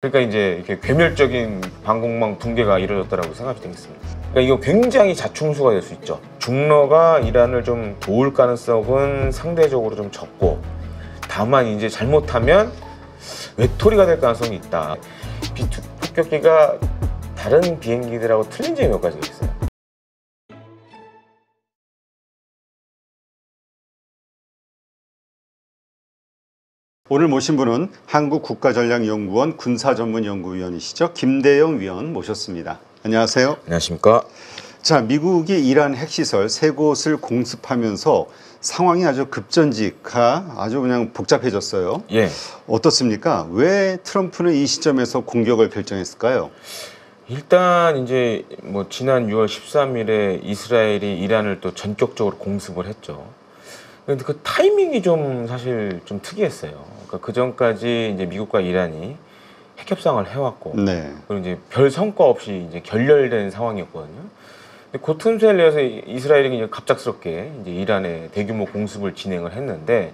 그러니까 이제 이렇게 괴멸적인 방공망 붕괴가 이루어졌다고 생각이 되겠습니다. 그러니까 이거 굉장히 자충수가 될 수 있죠. 중러가 이란을 좀 도울 가능성은 상대적으로 좀 적고, 다만 이제 잘못하면 외톨이가 될 가능성이 있다. B2 폭격기가 다른 비행기들하고 틀린 점이 몇 가지가 있어요. 오늘 모신 분은 한국국가전략연구원 군사전문연구위원이시죠. 김대영 위원 모셨습니다. 안녕하세요. 안녕하십니까. 자, 미국이 이란 핵시설 3곳을 공습하면서 상황이 아주 급전직하, 아주 그냥 복잡해졌어요. 예. 어떻습니까? 왜 트럼프는 이 시점에서 공격을 결정했을까요? 일단 이제 뭐 지난 6월 13일에 이스라엘이 이란을 또 전격적으로 공습을 했죠. 근데 그 타이밍이 좀 사실 좀 특이했어요. 그러니까 그 전까지 이제 미국과 이란이 핵 협상을 해왔고, 네. 그리고 이제 별 성과 없이 이제 결렬된 상황이었거든요. 근데 그 틈새를 내서 이스라엘이 이제 갑작스럽게 이제 이란에 대규모 공습을 진행을 했는데,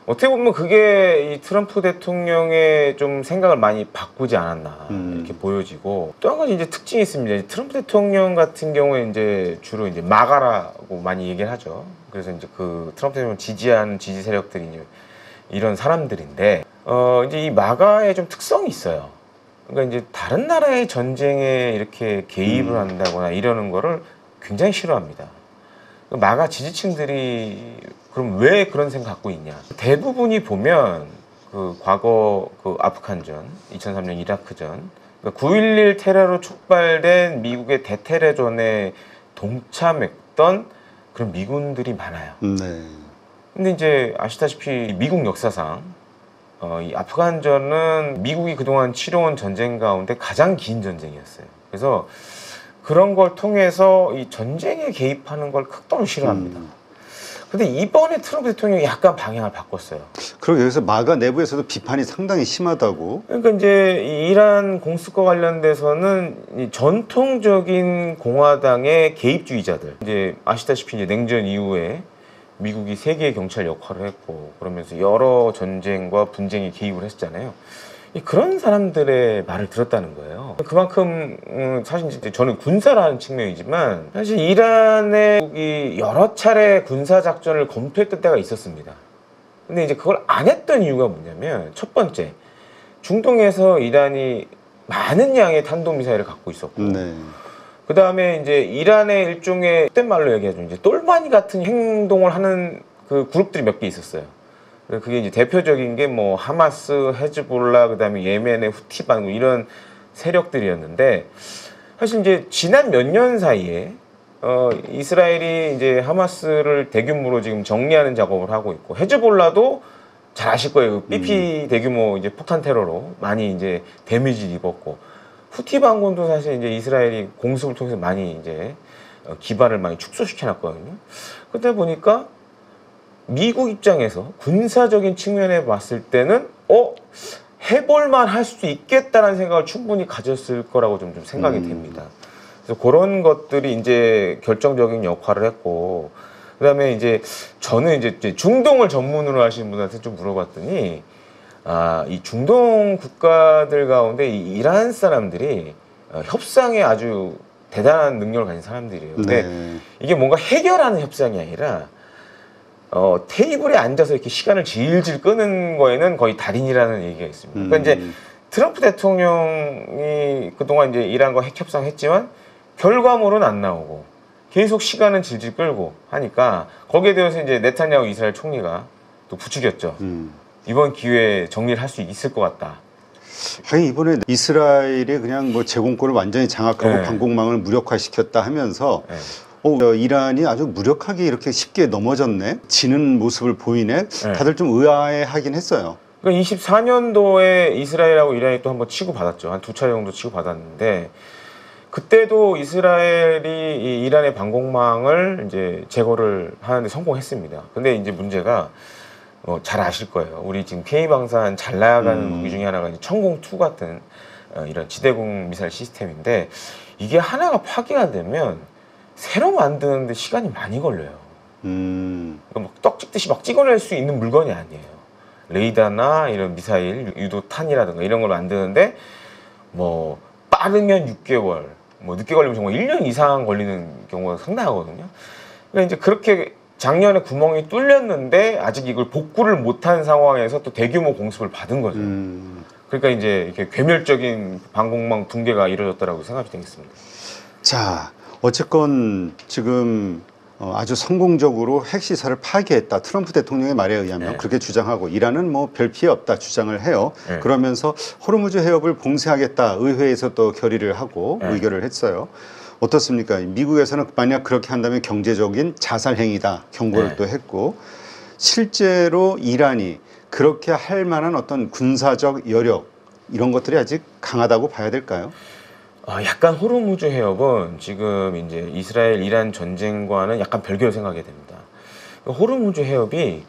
어떻게 보면 그게 이 트럼프 대통령의 좀 생각을 많이 바꾸지 않았나 이렇게 보여지고, 또 한 가지 이제 특징이 있습니다. 트럼프 대통령 같은 경우에 이제 주로 이제 마가라고 많이 얘기를 하죠. 그래서 이제 그 트럼프 대통령 지지하는 지지 세력들이 이제 이런 사람들인데, 이제 이 마가의 좀 특성이 있어요. 그러니까 이제 다른 나라의 전쟁에 이렇게 개입을 한다거나 이러는 거를 굉장히 싫어합니다. 마가 지지층들이 그럼 왜 그런 생각 갖고 있냐? 대부분이 보면 그 과거 그 아프간전, 2003년 이라크전, 그러니까 9.11 테러로 촉발된 미국의 대테러전에 동참했던 그런 미군들이 많아요. 네. 근데 이제 아시다시피 미국 역사상 이 아프간전은 미국이 그동안 치러온 전쟁 가운데 가장 긴 전쟁이었어요. 그래서 그런 걸 통해서 이 전쟁에 개입하는 걸 극도로 싫어합니다. 근데 이번에 트럼프 대통령이 약간 방향을 바꿨어요. 그리고 여기서 마가 내부에서도 비판이 상당히 심하다고. 그러니까 이제 이 이란 공습과 관련돼서는 이 전통적인 공화당의 개입주의자들, 이제 아시다시피 이제 냉전 이후에 미국이 세계 경찰 역할을 했고, 그러면서 여러 전쟁과 분쟁에 개입을 했잖아요. 그런 사람들의 말을 들었다는 거예요. 그만큼 사실 이제 저는 군사라는 측면이지만, 사실 이란의 여러 차례 군사 작전을 검토했던 때가 있었습니다. 근데 이제 그걸 안 했던 이유가 뭐냐면, 첫 번째, 중동에서 이란이 많은 양의 탄도미사일을 갖고 있었고, 네. 그 다음에 이제 이란의 일종의 그때 말로 얘기하죠, 이제 똘마니 같은 행동을 하는 그 그룹들이 몇 개 있었어요. 그게 이제 대표적인 게 뭐 하마스, 헤즈볼라, 그 다음에 예멘의 후티반 이런 세력들이었는데, 사실 이제 지난 몇 년 사이에 이스라엘이 이제 하마스를 대규모로 지금 정리하는 작업을 하고 있고, 헤즈볼라도 잘 아실 거예요. 그 BP 대규모 이제 폭탄 테러로 많이 이제 데미지를 입었고, 후티 반군도 사실 이제 이스라엘이 공습을 통해서 많이 이제 기반을 많이 축소시켜 놨거든요. 그러다 보니까 미국 입장에서 군사적인 측면에 봤을 때는 해볼만 할 수도 있겠다라는 생각을 충분히 가졌을 거라고 좀 생각이 됩니다. 그래서 그런 것들이 이제 결정적인 역할을 했고, 그다음에 이제 저는 이제 중동을 전문으로 하시는 분한테 좀 물어봤더니, 이 중동 국가들 가운데 이 이란 사람들이 협상에 아주 대단한 능력을 가진 사람들이에요. 근데 이게 뭔가 해결하는 협상이 아니라 테이블에 앉아서 이렇게 시간을 질질 끄는 거에는 거의 달인이라는 얘기가 있습니다. 그러니까 이제 트럼프 대통령이 그동안 이제 이란과 핵 협상했지만 결과물은 안 나오고 계속 시간은 질질 끌고 하니까, 거기에 대해서 이제 네타냐후 이스라엘 총리가 또 부추겼죠. 이번 기회에 정리를 할 수 있을 것 같다. 아니, 이번에 이스라엘이 그냥 뭐 제공권을 완전히 장악하고 네. 방공망을 무력화시켰다 하면서 네. 이란이 아주 무력하게 이렇게 쉽게 넘어졌네, 지는 모습을 보이네. 네. 다들 좀 의아해하긴 했어요. 그러니까 24년도에 이스라엘하고 이란이 또 한번 치고받았죠. 한 2차례 정도 치고받았는데, 그때도 이스라엘이 이 이란의 방공망을 이제 제거를 하는데 성공했습니다. 근데 이제 문제가 잘 아실 거예요. 우리 지금 K방산 잘 나가는 무기 중에 하나가 이제 천공2 같은 이런 지대공 미사일 시스템인데, 이게 하나가 파괴가 되면 새로 만드는데 시간이 많이 걸려요. 그러니까 막 떡 찍듯이 막 찍어낼 수 있는 물건이 아니에요. 레이더나 이런 미사일, 유도탄이라든가 이런 걸 만드는데 뭐 빠르면 6개월, 뭐 늦게 걸리면 정말 1년 이상 걸리는 경우가 상당하거든요. 그러니까 이제 그렇게 작년에 구멍이 뚫렸는데 아직 이걸 복구를 못한 상황에서 또 대규모 공습을 받은 거죠. 그러니까 이제 이렇게 괴멸적인 방공망 붕괴가 이루어졌다라고 생각이 되겠습니다. 자, 어쨌건 지금 아주 성공적으로 핵시설을 파괴했다. 트럼프 대통령의 말에 의하면 네. 그렇게 주장하고 이란은 뭐 별 피해 없다 주장을 해요. 네. 그러면서 호르무즈 해협을 봉쇄하겠다. 의회에서 또 결의를 하고 네. 의결을 했어요. 어떻습니까? 미국에서는 만약 그렇게 한다면 경제적인 자살 행위다. 경고를 네. 또 했고 실제로 이란이 그렇게 할 만한 어떤 군사적 여력 이런 것들이 아직 강하다고 봐야 될까요? 약간 호르무즈 해협은 지금 이제 이스라엘 이란 전쟁과는 약간 별개로 생각해야 됩니다. 호르무즈 해협이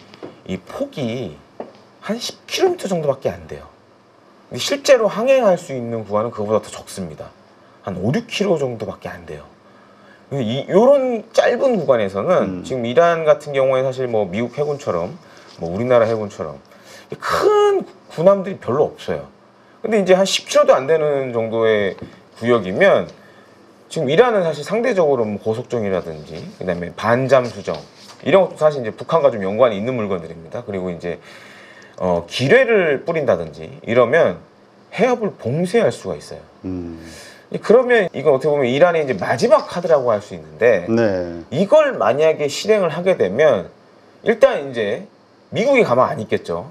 이 폭이 한 10km 정도밖에 안 돼요. 근데 실제로 항행할 수 있는 구간은 그거보다 더 적습니다. 한 5, 6km 정도밖에 안 돼요. 이런 짧은 구간에서는 지금 이란 같은 경우에 사실 뭐 미국 해군처럼 뭐 우리나라 해군처럼 큰 군함들이 별로 없어요. 근데 이제 한 10km도 안 되는 정도의 구역이면 지금 이란은 사실 상대적으로 뭐 고속정이라든지 그다음에 반잠수정 이런 것도 사실 이제 북한과 좀 연관이 있는 물건들입니다. 그리고 이제 기뢰를 뿌린다든지 이러면 해협을 봉쇄할 수가 있어요. 그러면 이건 어떻게 보면 이란의 이제 마지막 카드라고 할 수 있는데 네. 이걸 만약에 실행을 하게 되면 일단 이제 미국이 가만 안 있겠죠.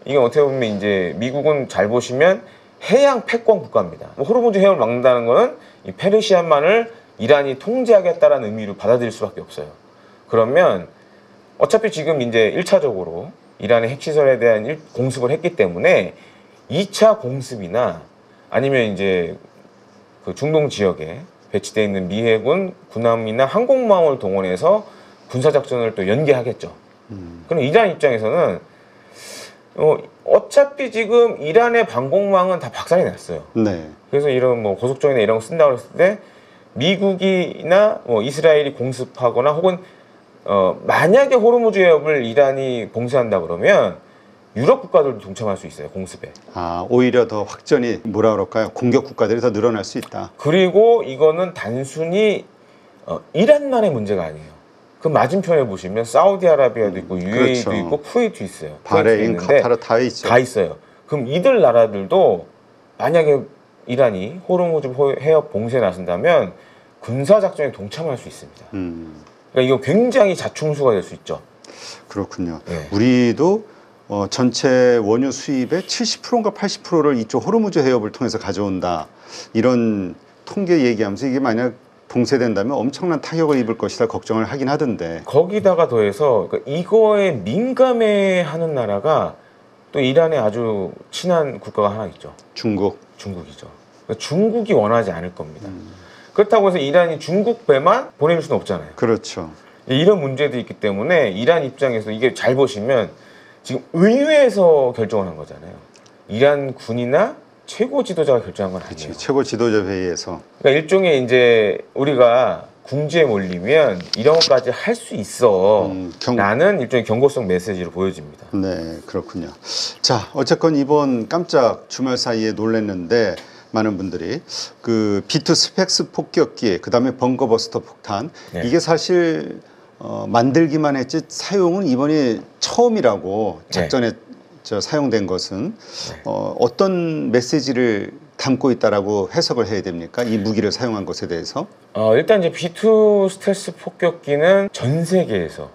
이건 어떻게 보면 이제 미국은 잘 보시면 해양 패권 국가입니다. 호르무즈 해협을 막는다는 거는 이 페르시아만을 이란이 통제하겠다라는 의미로 받아들일 수밖에 없어요. 그러면 어차피 지금 이제 1차적으로 이란의 핵시설에 대한 공습을 했기 때문에 2차 공습이나 아니면 이제 그 중동 지역에 배치되어 있는 미 해군 군함이나 항공모함을 동원해서 군사작전을 또 연계하겠죠. 그럼 이란 입장에서는 어차피 지금 이란의 방공망은 다 박살이 났어요. 네. 그래서 이런 뭐 고속정이나 이런 거 쓴다고 했을 때 미국이나 이스라엘이 공습하거나 혹은 만약에 호르무즈 해협을 이란이 봉쇄한다 그러면 유럽 국가들도 동참할 수 있어요, 공습에. 아, 오히려 더 확전이 뭐라 그럴까요? 공격 국가들이 더 늘어날 수 있다. 그리고 이거는 단순히 이란만의 문제가 아니에요. 그 맞은편에 보시면 사우디아라비아도 있고 UAE도 그렇죠. 있고 쿠웨이트도 있어요. 바레인, 있는데 카타르 다 있죠. 다 있어요. 그럼 이들 나라들도 만약에 이란이 호르무즈 해협 봉쇄에 나선다면 군사작전에 동참할 수 있습니다. 그러니까 이거 굉장히 자충수가 될 수 있죠. 그렇군요. 네. 우리도 전체 원유 수입의 70%인가 80%를 이쪽 호르무즈 해협을 통해서 가져온다. 이런 통계 얘기하면서 이게 만약 봉쇄된다면 엄청난 타격을 입을 것이다 걱정을 하긴 하던데. 거기다가 더해서 그러니까 이거에 민감해하는 나라가 또 이란에 아주 친한 국가가 하나 있죠. 중국이죠. 그러니까 중국이 원하지 않을 겁니다. 그렇다고 해서 이란이 중국 배만 보내줄 수는 없잖아요. 그렇죠. 이런 문제도 있기 때문에 이란 입장에서 이게 잘 보시면 지금 의회에서 결정을 한 거잖아요. 이란 군이나 최고 지도자가 결정한 건 아니에요. 최고 지도자 회의에서. 그러니까 일종의 이제 우리가 궁지에 몰리면 이런 것까지 할 수 있어 라는 일종의 경고성 메시지로 보여집니다. 네, 그렇군요. 자, 어쨌건 이번 깜짝 주말 사이에 놀랐는데 많은 분들이 그 B2 스펙스 폭격기, 그다음에 벙커버스터 폭탄 네. 이게 사실 만들기만 했지 사용은 이번이 처음이라고 작전에 사용된 것은 어떤 메시지를 담고 있다라고 해석을 해야 됩니까? 이 무기를 사용한 것에 대해서? 일단 이제 B2 스텔스 폭격기는 전 세계에서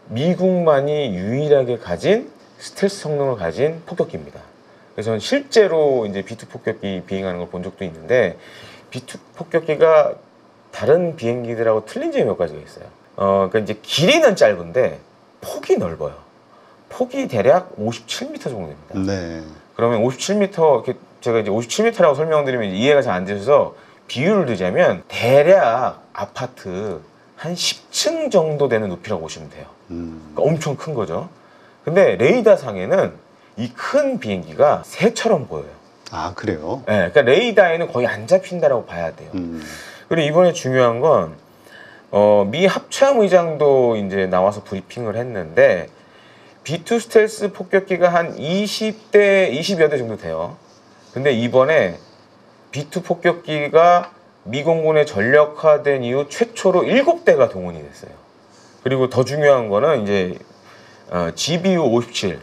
미국만이 유일하게 가진 스텔스 성능을 가진 폭격기입니다. 그래서 저는 실제로 이제 B2 폭격기 비행하는 걸 본 적도 있는데 B2 폭격기가 다른 비행기들하고 틀린 점이 몇 가지가 있어요. 그러니까 이제 길이는 짧은데 폭이 넓어요. 폭이 대략 57m 정도 됩니다. 네. 그러면 57m, 제가 이제 57m라고 설명드리면 이해가 잘 안 되셔서 비유를 드자면 대략 아파트 한 10층 정도 되는 높이라고 보시면 돼요. 그러니까 엄청 큰 거죠. 근데 레이더상에는 이 큰 비행기가 새처럼 보여요. 아, 그래요? 네, 그러니까 레이더에는 거의 안 잡힌다라고 봐야 돼요. 그리고 이번에 중요한 건 미 합참의장도 이제 나와서 브리핑을 했는데 B2 스텔스 폭격기가 한 20대, 20여 대 정도 돼요. 근데 이번에 B2 폭격기가 미공군에 전력화된 이후 최초로 7대가 동원이 됐어요. 그리고 더 중요한 거는 이제 GBU-57,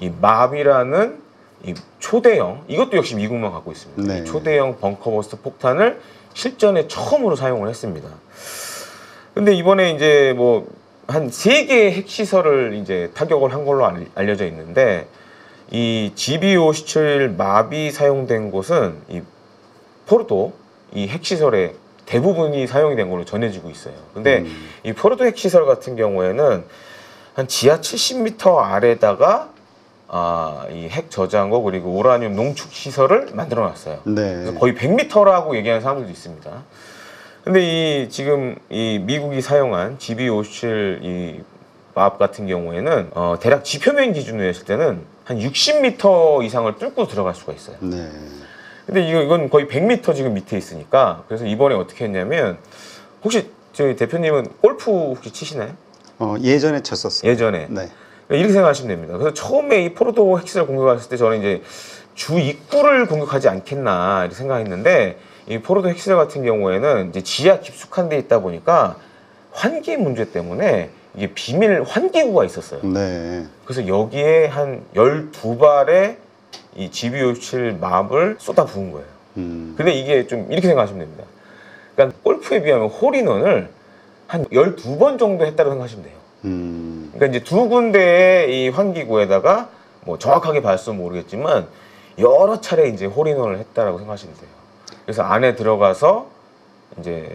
이 맙이라는 이 초대형, 이것도 역시 미국만 갖고 있습니다. 네. 이 초대형 벙커버스트 폭탄을 실전에 처음으로 사용을 했습니다. 근데 이번에 이제 뭐 한 3개의 핵시설을 이제 타격을 한 걸로 알려져 있는데, 이 GBU-57 맙이 사용된 곳은 이 포르도 이 핵시설의 대부분이 사용이 된 걸로 전해지고 있어요. 근데 이 포르도 핵시설 같은 경우에는 한 지하 70m 아래다가 이 핵 저장고 그리고 우라늄 농축 시설을 만들어 놨어요. 네. 그래서 거의 100m라고 얘기하는 사람들도 있습니다. 근데 지금 이 미국이 사용한 GBU-57 이 맙 같은 경우에는 대략 지표면 기준으로 했을 때는 한 60m 이상을 뚫고 들어갈 수가 있어요. 네. 근데 이건 거의 100m 지금 밑에 있으니까, 그래서 이번에 어떻게 했냐면, 혹시 저희 대표님은 골프 혹시 치시나요? 예전에 쳤었어요. 예전에. 네. 이렇게 생각하시면 됩니다. 그래서 처음에 이 포르도 핵시설 공격했을 때 저는 이제 주 입구를 공격하지 않겠나 이렇게 생각했는데, 이 포르도 핵시설 같은 경우에는 이제 지하 깊숙한 데 있다 보니까 환기 문제 때문에 이게 비밀 환기구가 있었어요. 네. 그래서 여기에 한 12발의 이 GBU-57 맙을 쏟아 부은 거예요. 근데 이게 좀 이렇게 생각하시면 됩니다. 그러니까 골프에 비하면 홀인원을 한 12번 정도 했다고 생각하시면 돼요. 그러니까 이제 2군데의 이 환기구에다가 뭐 정확하게 봤으면 모르겠지만 여러 차례 이제 홀인원을 했다라고 생각하시면 돼요. 그래서 안에 들어가서 이제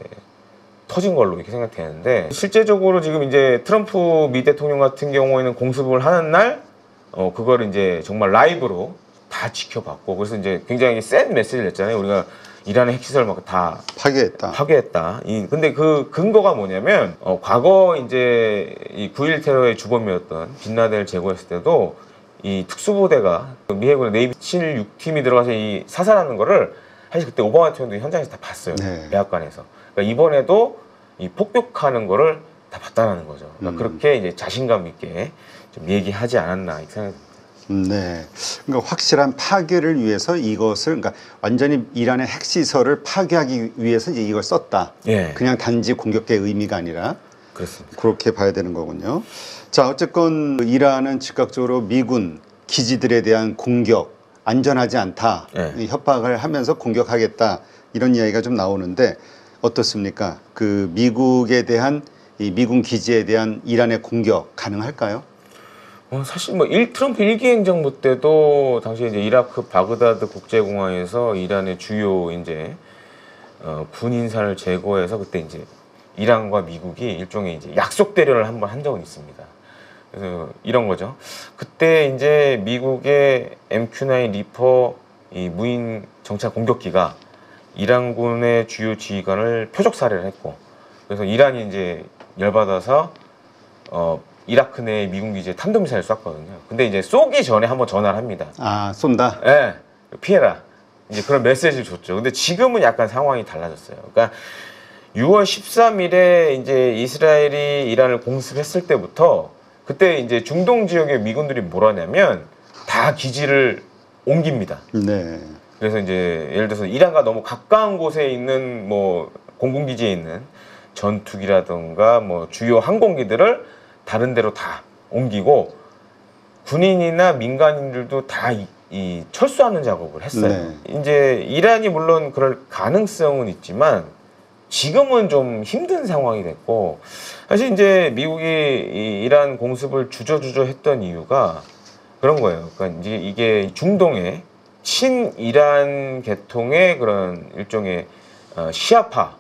터진 걸로 이렇게 생각되는데, 실제적으로 지금 이제 트럼프 미 대통령 같은 경우에는 공습을 하는 날 그거를 이제 정말 라이브로 다 지켜봤고, 그래서 이제 굉장히 센 메시지를 냈잖아요. 우리가 이란의 핵시설 막 다 파괴했다. 근데 그 근거가 뭐냐면, 과거 이제 이 9.11 테러의 주범이었던 빈라덴을 제거했을 때도 이 특수부대가 미 해군의 네이비 76팀이 들어가서 이 사살하는 거를 사실 그때 오바마 대통령도 현장에서 다 봤어요. 네. 백악관에서. 그러니까 이번에도 이 폭격하는 거를 다 봤다는 거죠. 그러니까 그렇게 이제 자신감 있게 좀 얘기하지 않았나 이렇게 생각합니다. 네. 그러니까 확실한 파괴를 위해서 이것을, 그러니까 완전히 이란의 핵시설을 파괴하기 위해서 이제 이걸 썼다. 예. 그냥 단지 공격의 의미가 아니라 그렇습니다. 그렇게 봐야 되는 거군요. 자, 어쨌건 이란은 즉각적으로 미군 기지들에 대한 공격, 안전하지 않다, 네. 이 협박을 하면서 공격하겠다, 이런 이야기가 좀 나오는데 어떻습니까? 그 미국에 대한, 이 미군 기지에 대한 이란의 공격 가능할까요? 사실 뭐 트럼프 1기 행정부 때도 당시에 이제 이라크 바그다드 국제공항에서 이란의 주요 이제 군 인사를 제거해서 그때 이제 이란과 미국이 일종의 이제 약속 대련을 한번 한 적은 있습니다. 그래서 이런 거죠. 그때 이제 미국의 MQ-9 리퍼 이 무인 정찰 공격기가 이란군의 주요 지휘관을 표적 살해를 했고, 그래서 이란이 이제 열받아서 이라크 내 미군 기지에 탄도미사일을 쐈거든요. 근데 이제 쏘기 전에 한번 전화를 합니다. 아, 쏜다? 예, 피해라. 이제 그런 메시지를 줬죠. 근데 지금은 약간 상황이 달라졌어요. 그러니까 6월 13일에 이제 이스라엘이 이란을 공습했을 때부터 그때 이제 중동 지역의 미군들이 뭘 하냐면 다 기지를 옮깁니다. 네. 그래서 이제 예를 들어서 이란과 너무 가까운 곳에 있는 뭐 공군기지에 있는 전투기라든가 뭐 주요 항공기들을 다른 데로 다 옮기고 군인이나 민간인들도 다 이 철수하는 작업을 했어요. 네. 이제 이란이 물론 그럴 가능성은 있지만 지금은 좀 힘든 상황이 됐고, 사실 이제 미국이 이 이란 공습을 주저주저 했던 이유가 그런 거예요. 그러니까 이제 이게 중동의 친이란 계통의 그런 일종의 시아파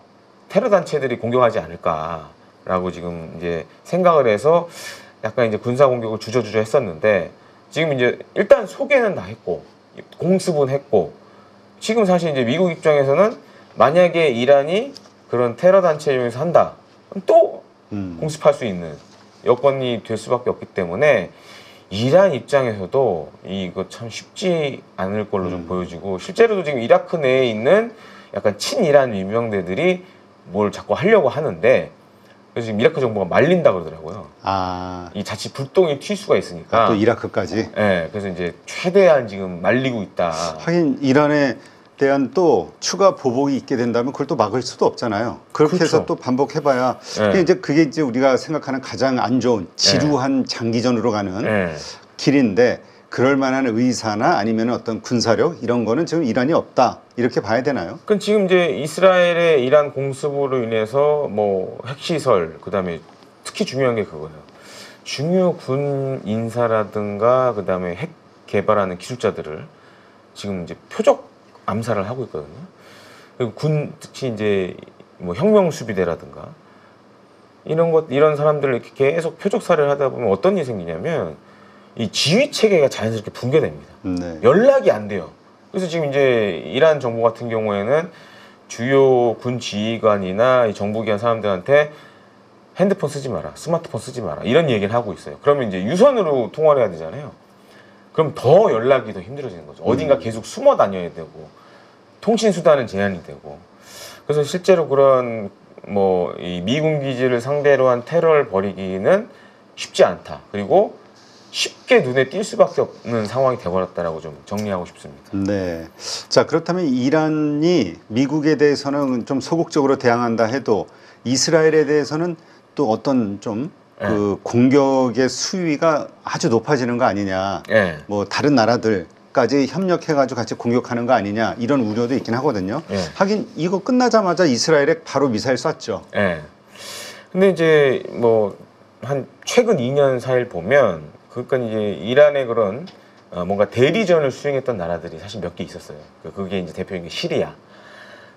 테러 단체들이 공격하지 않을까라고 지금 이제 생각을 해서 약간 이제 군사 공격을 주저주저 했었는데, 지금 이제 일단 소개는 다 했고 공습은 했고, 지금 사실 이제 미국 입장에서는 만약에 이란이 그런 테러 단체 이용해서 한다, 그럼 또 공습할 수 있는 여건이 될 수밖에 없기 때문에 이란 입장에서도 이거 참 쉽지 않을 걸로 좀 보여지고, 실제로도 지금 이라크 내에 있는 약간 친이란 유명대들이 뭘 자꾸 하려고 하는데, 그래서 지금 이라크 정부가 말린다 그러더라고요. 아, 이 자칫 불똥이 튈 수가 있으니까. 또 이라크까지. 네, 그래서 이제 최대한 지금 말리고 있다. 하긴 이란에 대한 또 추가 보복이 있게 된다면 그걸 또 막을 수도 없잖아요. 그렇게 그렇죠. 해서 또 반복해봐야 네. 그게 이제 우리가 생각하는 가장 안 좋은 지루한 장기전으로 가는 네. 길인데 그럴 만한 의사나 아니면 어떤 군사력 이런 거는 지금 이란이 없다 이렇게 봐야 되나요? 그럼 지금 이제 이스라엘의 이란 공습으로 인해서 뭐 핵시설 그다음에 특히 중요한 게 그거예요. 중요 군 인사라든가 그다음에 핵 개발하는 기술자들을 지금 이제 표적 암살을 하고 있거든요. 그리고 군 특히 이제 뭐 혁명 수비대라든가 이런 사람들을 이렇게 계속 표적 살해를 하다 보면 어떤 일이 생기냐면 이 지휘 체계가 자연스럽게 붕괴됩니다. 네. 연락이 안 돼요. 그래서 지금 이제 이란 정부 같은 경우에는 주요 군 지휘관이나 이 정보기관 사람들한테 핸드폰 쓰지 마라, 스마트폰 쓰지 마라 이런 얘기를 하고 있어요. 그러면 이제 유선으로 통화를 해야 되잖아요. 그럼 더 연락이 더 힘들어지는 거죠. 어딘가 계속 숨어 다녀야 되고 통신 수단은 제한이 되고 그래서 실제로 그런 뭐 이 미군 기지를 상대로 한 테러를 벌이기는 쉽지 않다. 그리고 쉽게 눈에 띌 수밖에 없는 상황이 돼버렸다라고 좀 정리하고 싶습니다. 네. 자, 그렇다면 이란이 미국에 대해서는 좀 소극적으로 대항한다 해도 이스라엘에 대해서는 또 어떤 좀 그 공격의 수위가 아주 높아지는 거 아니냐. 예. 뭐 다른 나라들까지 협력해가지고 같이 공격하는 거 아니냐 이런 우려도 있긴 하거든요. 예. 하긴 이거 끝나자마자 이스라엘에 바로 미사일 쐈죠. 예. 근데 이제 뭐 한 최근 2년 사이를 보면 그러니까 이제 이란의 그런 뭔가 대리전을 수행했던 나라들이 사실 몇 개 있었어요. 그게 이제 대표적인 게 시리아,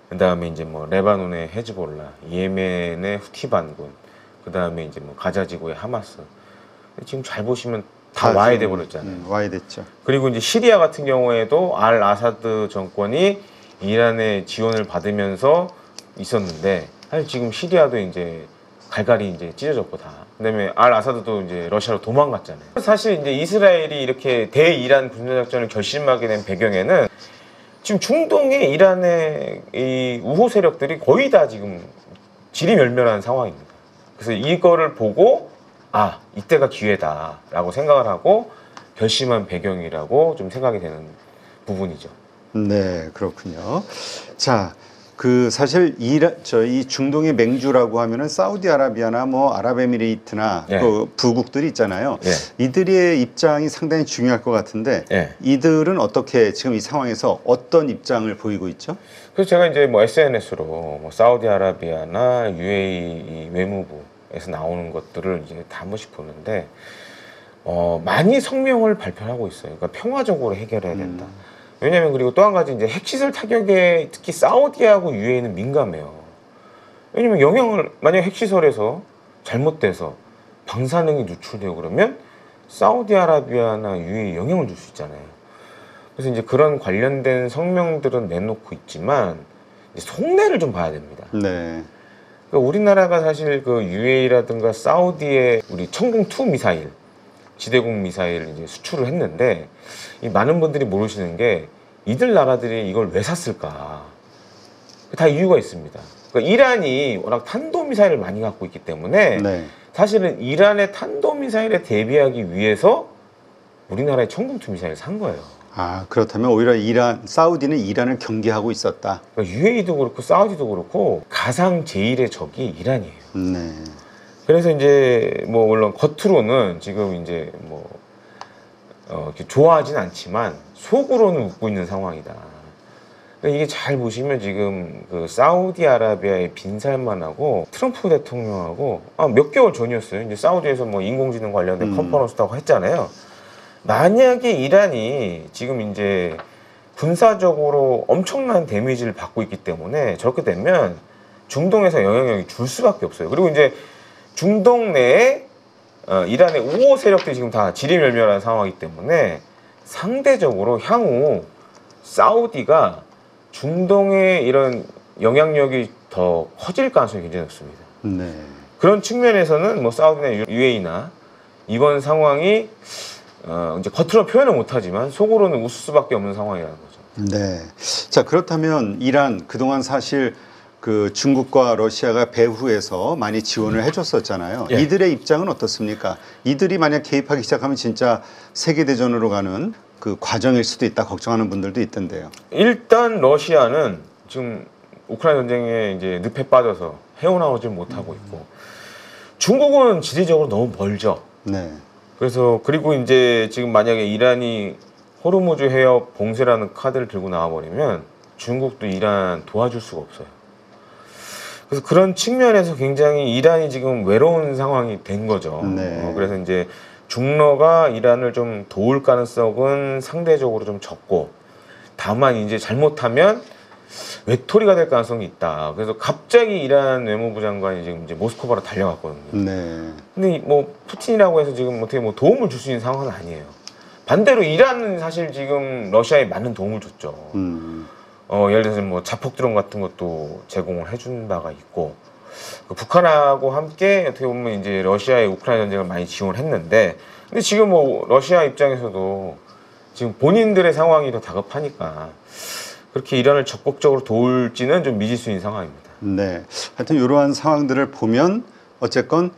그 다음에 이제 뭐 레바논의 헤즈볼라, 예멘의 후티 반군, 그 다음에 이제 뭐 가자 지구의 하마스. 지금 잘 보시면 다 와야 돼 버렸잖아요. 와야 됐죠. 그리고 이제 시리아 같은 경우에도 알 아사드 정권이 이란의 지원을 받으면서 있었는데 사실 지금 시리아도 이제 갈갈이 이제 찢어졌고 다. 그다음에 알 아사드도 이제 러시아로 도망갔잖아요. 사실 이제 이스라엘이 이렇게 대이란 군사작전을 결심하게 된 배경에는 지금 중동의 이란의 이 우호 세력들이 거의 다 지금 지리멸멸한 상황입니다. 그래서 이거를 보고 아 이때가 기회다라고 생각을 하고 결심한 배경이라고 좀 생각이 되는 부분이죠. 네, 그렇군요. 자, 그 사실 이 중동의 맹주라고 하면은 사우디아라비아나 뭐 아랍에미레이트나 네. 그 부국들이 있잖아요. 네. 이들의 입장이 상당히 중요할 것 같은데 네. 이들은 어떻게 지금 이 상황에서 어떤 입장을 보이고 있죠? 그래서 제가 이제 뭐 SNS로 뭐 사우디아라비아나 UAE 외무부에서 나오는 것들을 이제 다 한 번씩 보는데 많이 성명을 발표하고 있어요. 그러니까 평화적으로 해결해야 된다. 왜냐면 그리고 또 한 가지 이제 핵시설 타격에 특히 사우디하고 UAE는 민감해요. 왜냐면 영향을 만약 핵시설에서 잘못돼서 방사능이 누출되고 그러면 사우디아라비아나 UAE 영향을 줄 수 있잖아요. 그래서 이제 그런 관련된 성명들은 내놓고 있지만 이제 속내를 좀 봐야 됩니다. 네. 그러니까 우리나라가 사실 그 UAE라든가 사우디에 우리 천궁2 미사일, 지대공 미사일 이제 수출을 했는데 이 많은 분들이 모르시는 게 이들 나라들이 이걸 왜 샀을까? 다 이유가 있습니다. 그러니까 이란이 워낙 탄도미사일을 많이 갖고 있기 때문에 네. 사실은 이란의 탄도미사일에 대비하기 위해서 우리나라의 천궁2 미사일을 산 거예요. 아, 그렇다면 오히려 사우디는 이란을 경계하고 있었다. 그러니까 UAE도 그렇고 사우디도 그렇고 가상 제1의 적이 이란이에요. 네. 그래서 이제 뭐 물론 겉으로는 지금 이제 뭐 이렇게 좋아하진 않지만 속으로는 웃고 있는 상황이다. 그러니까 이게 잘 보시면 지금 그 사우디아라비아의 빈살만하고 트럼프 대통령하고 몇 개월 전이었어요. 이제 사우디에서 뭐 인공지능 관련된 컨퍼런스도 했잖아요. 만약에 이란이 지금 이제 군사적으로 엄청난 데미지를 받고 있기 때문에 저렇게 되면 중동에서 영향력이 줄 수밖에 없어요. 그리고 이제 중동 내에 이란의 우호 세력들이 지금 다 지리멸멸한 상황이기 때문에 상대적으로 향후 사우디가 중동의 이런 영향력이 더 커질 가능성이 굉장히 높습니다. 네. 그런 측면에서는 뭐 사우디나 UAE나 이번 상황이 이제 겉으로 표현은 못하지만 속으로는 웃을 수밖에 없는 상황이라는 거죠. 네. 자, 그렇다면 이란 그동안 사실 그 중국과 러시아가 배후에서 많이 지원을 해줬었잖아요. 예. 이들의 입장은 어떻습니까? 이들이 만약 개입하기 시작하면 진짜 세계대전으로 가는 그 과정일 수도 있다 걱정하는 분들도 있던데요. 일단 러시아는 지금 우크라이나 전쟁에 이제 늪에 빠져서 헤어나오질 못하고 있고 중국은 지리적으로 너무 멀죠. 네. 그래서 그리고 이제 지금 만약에 이란이 호르무즈 해협 봉쇄라는 카드를 들고 나와버리면 중국도 이란 도와줄 수가 없어요. 그래서 그런 측면에서 굉장히 이란이 지금 외로운 상황이 된 거죠. 네. 그래서 이제 중러가 이란을 좀 도울 가능성은 상대적으로 좀 적고, 다만 이제 잘못하면 외톨이가 될 가능성이 있다. 그래서 갑자기 이란 외무부 장관이 지금 이제 모스크바로 달려갔거든요. 네. 근데 뭐 푸틴이라고 해서 지금 어떻게 뭐 도움을 줄 수 있는 상황은 아니에요. 반대로 이란은 사실 지금 러시아에 많은 도움을 줬죠. 예를 들어서 뭐 자폭 드론 같은 것도 제공을 해준 바가 있고, 그 북한하고 함께 어떻게 보면 이제 러시아의 우크라이나 전쟁을 많이 지원했는데, 근데 지금 뭐 러시아 입장에서도 지금 본인들의 상황이 더 다급하니까 그렇게 이란을 적극적으로 도울지는 좀 미지수인 상황입니다. 네. 하여튼 이러한 상황들을 보면 어쨌건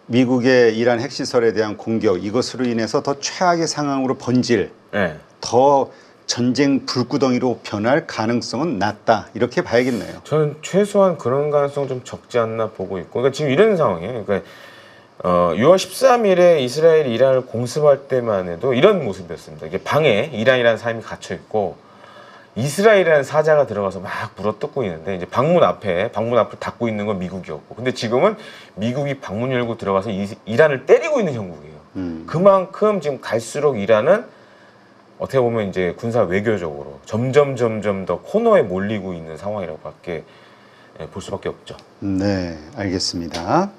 미국의 이란 핵시설에 대한 공격 이것으로 인해서 더 최악의 상황으로 번질 네. 더 전쟁 불구덩이로 변할 가능성은 낮다 이렇게 봐야겠네요. 저는 최소한 그런 가능성 좀 적지 않나 보고 있고, 그러니까 지금 이런 상황이에요. 그러니까 6월 13일에 이스라엘이 이란을 공습할 때만 해도 이런 모습이었습니다. 이게 방에 이란이라는 사람이 갇혀 있고 이스라엘이라는 사자가 들어가서 막 물어뜯고 있는데, 이제 방문 앞을 닫고 있는 건 미국이었고, 근데 지금은 미국이 방문 열고 들어가서 이란을 때리고 있는 형국이에요. 그만큼 지금 갈수록 이란은 어떻게 보면 이제 군사 외교적으로 점점 더 코너에 몰리고 있는 상황이라고밖에 볼 수밖에 없죠. 네, 알겠습니다.